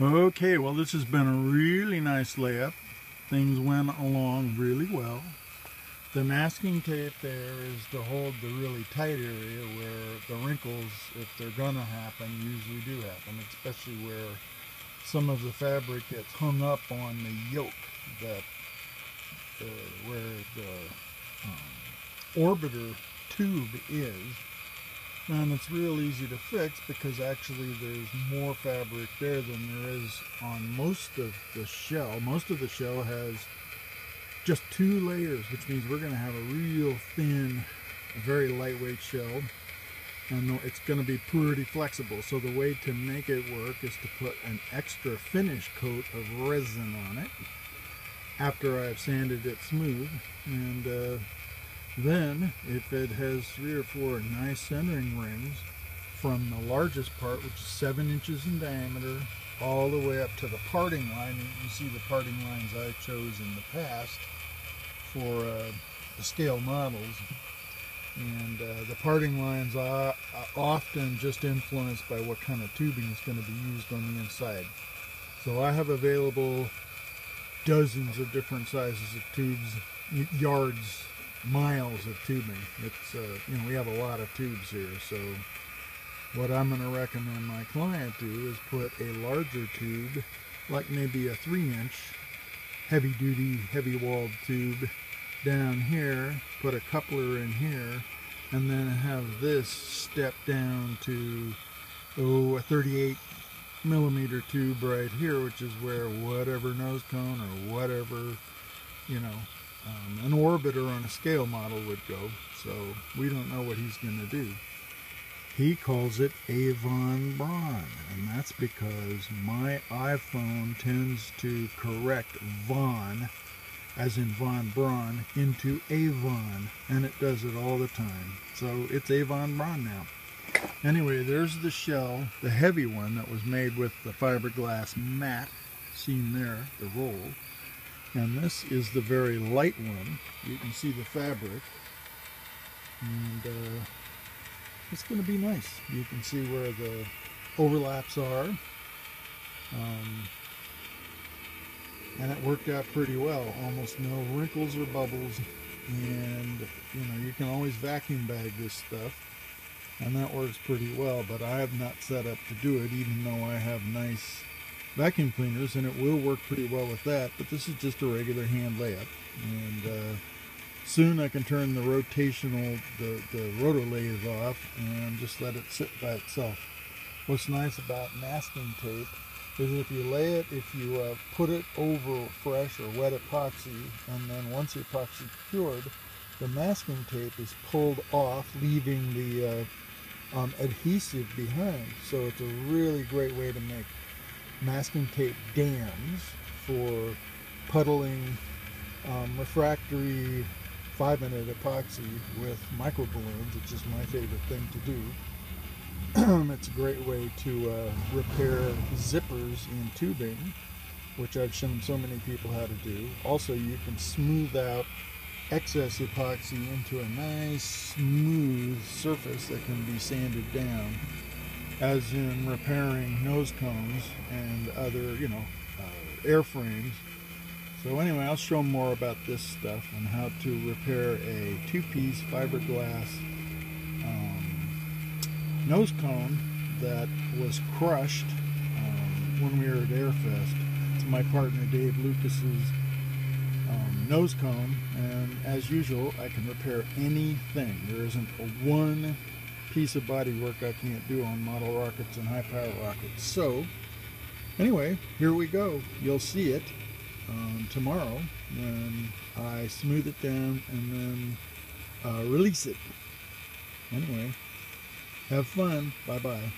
Okay, well, this has been a really nice layup. Things went along really well. The masking tape there is to hold the really tight area where the wrinkles, if they're gonna happen, usually do happen, especially where some of the fabric gets hung up on the yoke that where the orbiter tube is. And it's real easy to fix because actually there's more fabric there than there is on most of the shell. Most of the shell has just 2 layers, which means we're going to have a real thin, very lightweight shell, and it's going to be pretty flexible. So the way to make it work is to put an extra finish coat of resin on it after I've sanded it smooth, and then, if it has 3 or 4 nice centering rings from the largest part, which is 7 inches in diameter, all the way up to the parting line, and you see the parting lines I chose in the past for the scale models, and the parting lines are often just influenced by what kind of tubing is going to be used on the inside. So I have available dozens of different sizes of tubes, yards, miles of tubing. It's we have a lot of tubes here, so what I'm going to recommend my client do is put a larger tube, like maybe a 3-inch heavy duty, heavy walled tube down here, put a coupler in here, and then have this step down to a 38 millimeter tube right here, which is where whatever nose cone or whatever an orbiter on a scale model would go. So we don't know what he's going to do. He calls it Avon Braun, and that's because my iPhone tends to correct Von, as in Von Braun, into Avon, and it does it all the time. So it's Avon Braun now. Anyway, there's the shell, the heavy one that was made with the fiberglass mat seen there, the roll. And this is the very light one. You can see the fabric, and it's going to be nice. You can see where the overlaps are, and it worked out pretty well. Almost no wrinkles or bubbles, and you can always vacuum bag this stuff, and that works pretty well. But I have not set up to do it, even though I have nice vacuum cleaners, and it will work pretty well with that. But this is just a regular hand layup, and soon I can turn the rotational, the rotor lathe off and just let it sit by itself. What's nice about masking tape is if you lay it, if you put it over fresh or wet epoxy, and then once the epoxy cured, the masking tape is pulled off, leaving the adhesive behind. So it's a really great way to make masking tape dams for puddling refractory 5-minute epoxy with micro balloons, which is my favorite thing to do. It's a great way to repair zippers in tubing, which I've shown so many people how to do. Also, you can smooth out excess epoxy into a nice smooth surface that can be sanded down, as in repairing nose cones and other, airframes. So anyway, I'll show more about this stuff and how to repair a 2-piece fiberglass nose cone that was crushed when we were at Airfest. It's my partner Dave Lucas's nose cone, and as usual, I can repair anything. There isn't one piece of bodywork I can't do on model rockets and high power rockets. So anyway, here we go. You'll see it tomorrow when I smooth it down and then release it. Anyway, have fun. Bye bye.